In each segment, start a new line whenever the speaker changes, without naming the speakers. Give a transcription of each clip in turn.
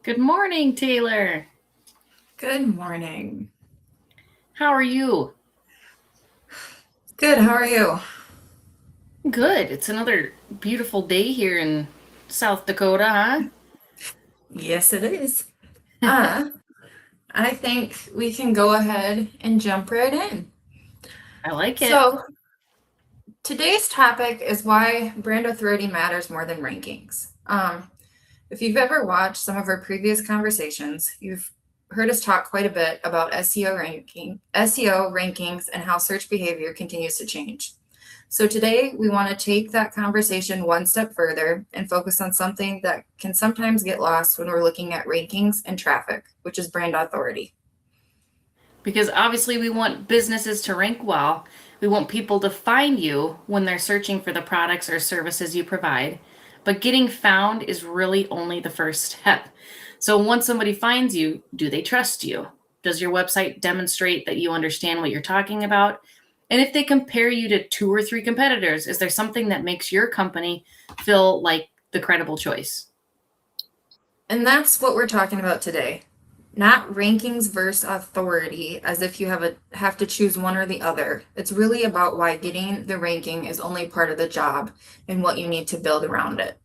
Good morning, Taylor.
Good morning.
How are you?
Good, how are you?
Good. It's another beautiful day here in South Dakota,
Yes, it is.
huh?
Uh, I think we can go ahead and jump right in.
I like it.
So, today's topic is why brand authority matters more than rankings. If you've ever watched some of our previous conversations, you've heard us talk quite a bit about SEO rankings, and how search behavior continues to change. So today we want to take that conversation one step further and focus on something that can sometimes get lost when we're looking at rankings and traffic, which is brand authority.
Because obviously, we want businesses to rank well. We want people to find you when they're searching for the products or services you provide. But getting found is really only the first step. So once somebody finds you, do they trust you? Does your website demonstrate that you understand what you're talking about? And if they compare you to two or three competitors, is there something that makes your company feel like the credible choice?
And that's what we're talking about today. Not rankings versus authority as if you have to choose one or the other. It's really about why getting the ranking is only part of the job and what you need to build around it.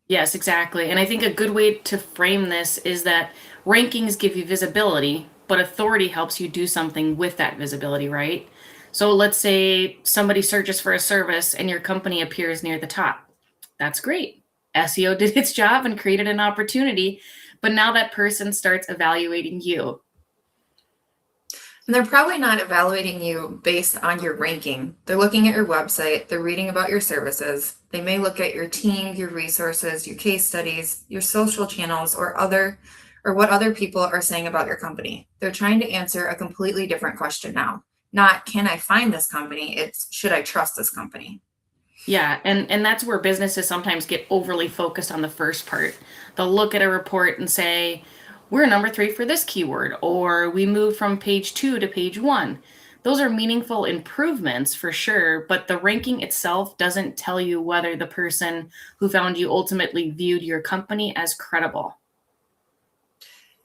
Yes, exactly. And I think a good way to frame this is that rankings give you visibility, but authority helps you do something with that visibility, right? So let's say somebody searches for a service and your company appears near the top. That's great. SEO did its job and created an opportunity, but now that person starts evaluating you.
And they're probably not evaluating you based on your ranking. They're looking at your website, they're reading about your services. They may look at your team, your resources, your case studies, your social channels, or what other people are saying about your company. They're trying to answer a completely different question now. Not can I find this company? It's should I trust this company?
Yeah, and that's where businesses sometimes get overly focused on the first part. They'll look at a report and say, "We're number 3 for this keyword," or "We moved from page 2 to page 1." Those are meaningful improvements for sure, but the ranking itself doesn't tell you whether the person who found you ultimately viewed your company as credible.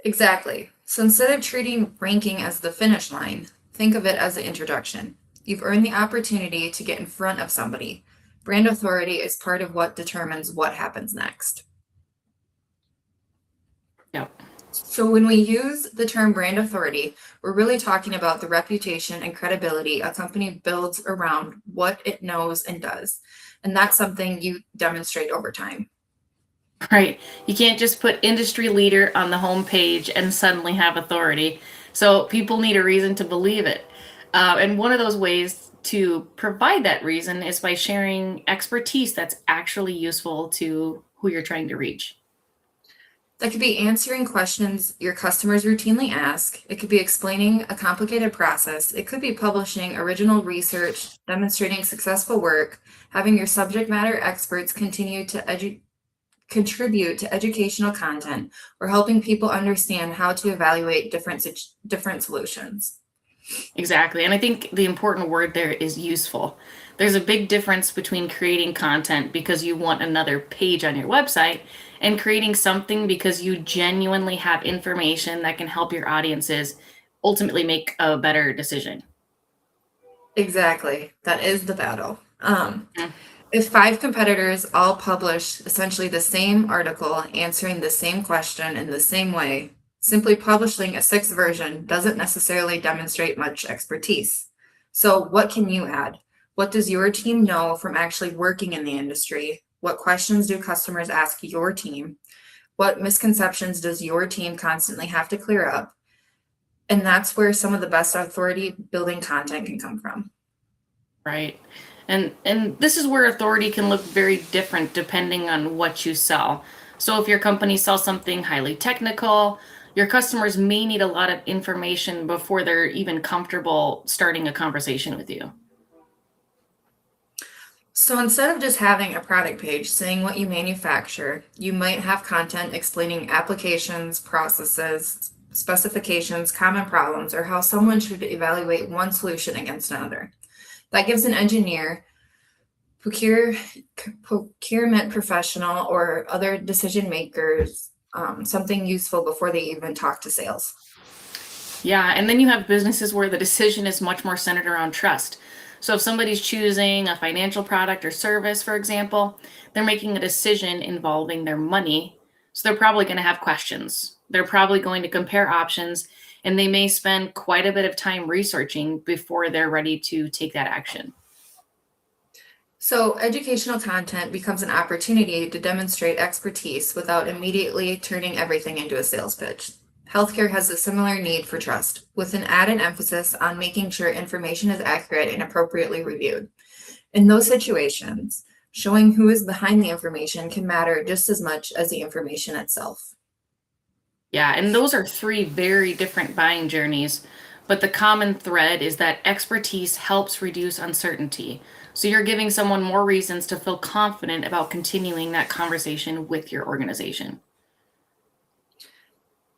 Exactly. So instead of treating ranking as the finish line, think of it as the introduction. You've earned the opportunity to get in front of somebody. Brand authority is part of what determines what happens next.
Yep.
So when we use the term brand authority, we're really talking about the reputation and credibility a company builds around what it knows and does. And that's something you demonstrate over time.
Right. You can't just put industry leader on the homepage and suddenly have authority. So people need a reason to believe it. And one of those ways to provide that reason is by sharing expertise that's actually useful to who you're trying to reach.
That could be answering questions your customers routinely ask. It could be explaining a complicated process. It could be publishing original research, demonstrating successful work, having your subject matter experts contribute to educational content, or helping people understand how to evaluate different solutions.
Exactly. And I think the important word there is useful. There's a big difference between creating content because you want another page on your website and creating something because you genuinely have information that can help your audiences ultimately make a better decision.
Exactly. That is the battle.
Mm.
If five competitors all publish essentially the same article answering the same question in the same way, simply publishing a sixth version doesn't necessarily demonstrate much expertise. So, what can you add? What does your team know from actually working in the industry? What questions do customers ask your team? What misconceptions does your team constantly have to clear up? And that's where some of the best authority building content can come from.
Right. And this is where authority can look very different depending on what you sell. So if your company sells something highly technical, your customers may need a lot of information before they're even comfortable starting a conversation with you.
So instead of just having a product page saying what you manufacture, you might have content explaining applications, processes, specifications, common problems, or how someone should evaluate one solution against another. That gives an engineer, procure, procurement professional, or other decision makers something useful before they even talk to sales.
Yeah, and then you have businesses where the decision is much more centered around trust. So if somebody's choosing a financial product or service, for example, they're making a decision involving their money. So they're probably going to have questions. They're probably going to compare options, and they may spend quite a bit of time researching before they're ready to take that action.
So, educational content becomes an opportunity to demonstrate expertise without immediately turning everything into a sales pitch. Healthcare has a similar need for trust, with an added emphasis on making sure information is accurate and appropriately reviewed. In those situations, showing who is behind the information can matter just as much as the information itself.
Yeah, and those are three very different buying journeys, but the common thread is that expertise helps reduce uncertainty. So you're giving someone more reasons to feel confident about continuing that conversation with your organization.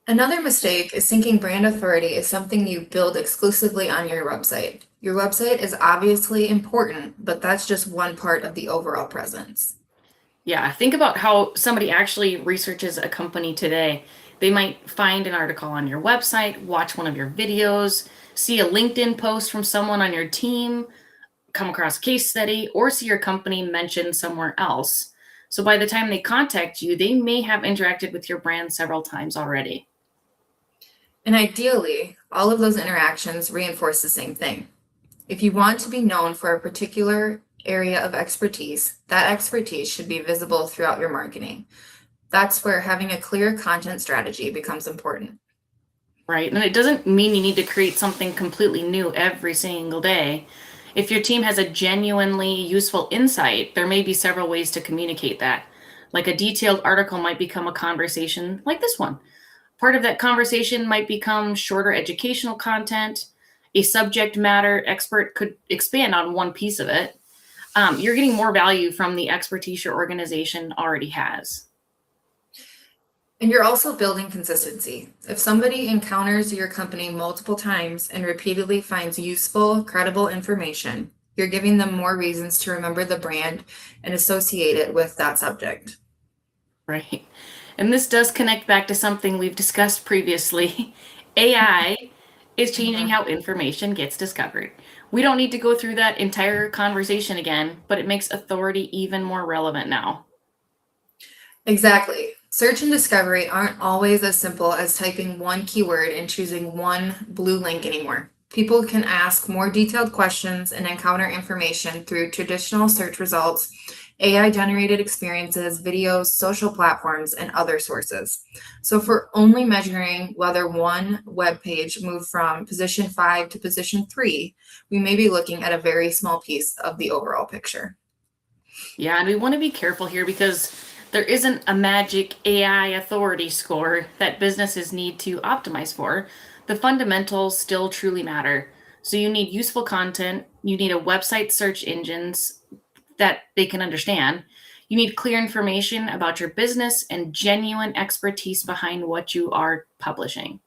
Another mistake is thinking brand authority is something you build exclusively on your website. Your website is obviously important, but that's just one part of the overall presence.
Yeah, think about how somebody actually researches a company today. They might find an article on your website, watch one of your videos, see a LinkedIn post from someone on your team, come across a case study, or see your company mentioned somewhere else. So by the time they contact you, they may have interacted with your brand several times already.
And ideally, all of those interactions reinforce the same thing. If you want to be known for a particular area of expertise, that expertise should be visible throughout your marketing. That's where having a clear content strategy becomes important.
Right. And it doesn't mean you need to create something completely new every single day. If your team has a genuinely useful insight, there may be several ways to communicate that. Like a detailed article might become a conversation like this one. Part of that conversation might become shorter educational content. A subject matter expert could expand on one piece of it. You're getting more value from the expertise your organization already has.
And you're also building consistency. If somebody encounters your company multiple times and repeatedly finds useful, credible information, you're giving them more reasons to remember the brand and associate it with that subject.
Right. And this does connect back to something we've discussed previously. AI is changing
Mhm.
how information gets discovered. We don't need to go through that entire conversation again, but it makes authority even more relevant now.
Exactly. Search and discovery aren't always as simple as typing one keyword and choosing one blue link anymore. People can ask more detailed questions and encounter information through traditional search results, AI generated experiences, videos, social platforms, and other sources. So, if we're only measuring whether one web page moved from position 5 to position 3, we may be looking at a very small piece of the overall picture.
Yeah, and we want to be careful here because there isn't a magic AI authority score that businesses need to optimize for. The fundamentals still truly matter. So you need useful content, you need a website search engines that they can understand. You need clear information about your business and genuine expertise behind what you are publishing.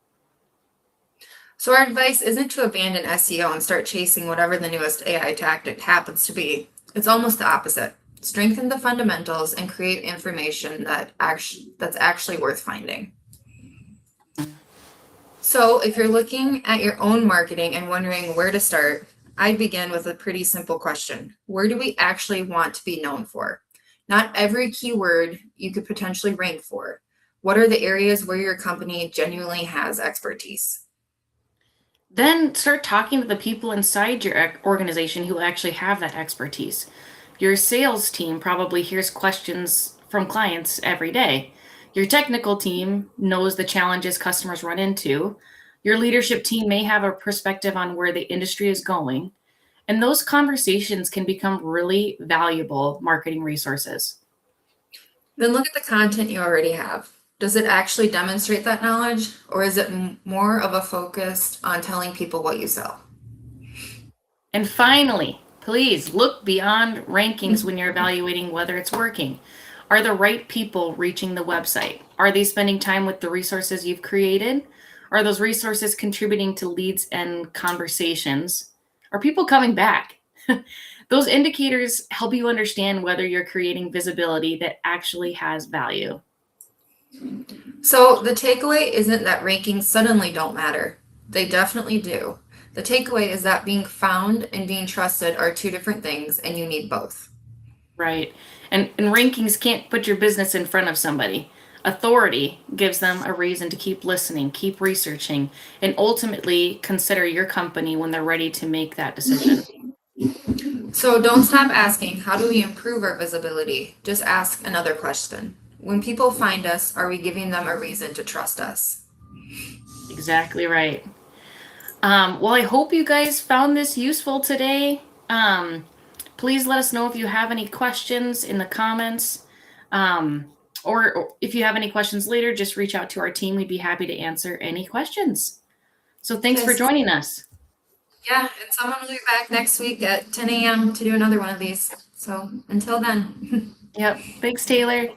So our advice isn't to abandon SEO and start chasing whatever the newest AI tactic happens to be. It's almost the opposite. Strengthen the fundamentals and create information that's actually worth finding. So if you're looking at your own marketing and wondering where to start, I'd begin with a pretty simple question. Where do we actually want to be known for? Not every keyword you could potentially rank for. What are the areas where your company genuinely has expertise?
Then start talking to the people inside your organization who actually have that expertise. Your sales team probably hears questions from clients every day. Your technical team knows the challenges customers run into. Your leadership team may have a perspective on where the industry is going. And those conversations can become really valuable marketing resources.
Then look at the content you already have. Does it actually demonstrate that knowledge, or is it more of a focus on telling people what you sell?
And finally, please look beyond rankings when you're evaluating whether it's working. Are the right people reaching the website? Are they spending time with the resources you've created? Are those resources contributing to leads and conversations? Are people coming back? Those indicators help you understand whether you're creating visibility that actually has value.
So the takeaway isn't that rankings suddenly don't matter. They definitely do. The takeaway is that being found and being trusted are two different things, and you need both.
Right. And rankings can't put your business in front of somebody. Authority gives them a reason to keep listening, keep researching, and ultimately consider your company when they're ready to make that decision.
So don't stop asking, how do we improve our visibility? Just ask another question. When people find us, are we giving them a reason to trust us?
Exactly right. Well, I hope you guys found this useful today. Please let us know if you have any questions in the comments. Or if you have any questions later, just reach out to our team. We'd be happy to answer any questions. So thanks for
Yes.
joining us.
Yeah, and someone will be back next week at 10 a.m. to do another one of these. So until then.
Yep. Thanks, Taylor.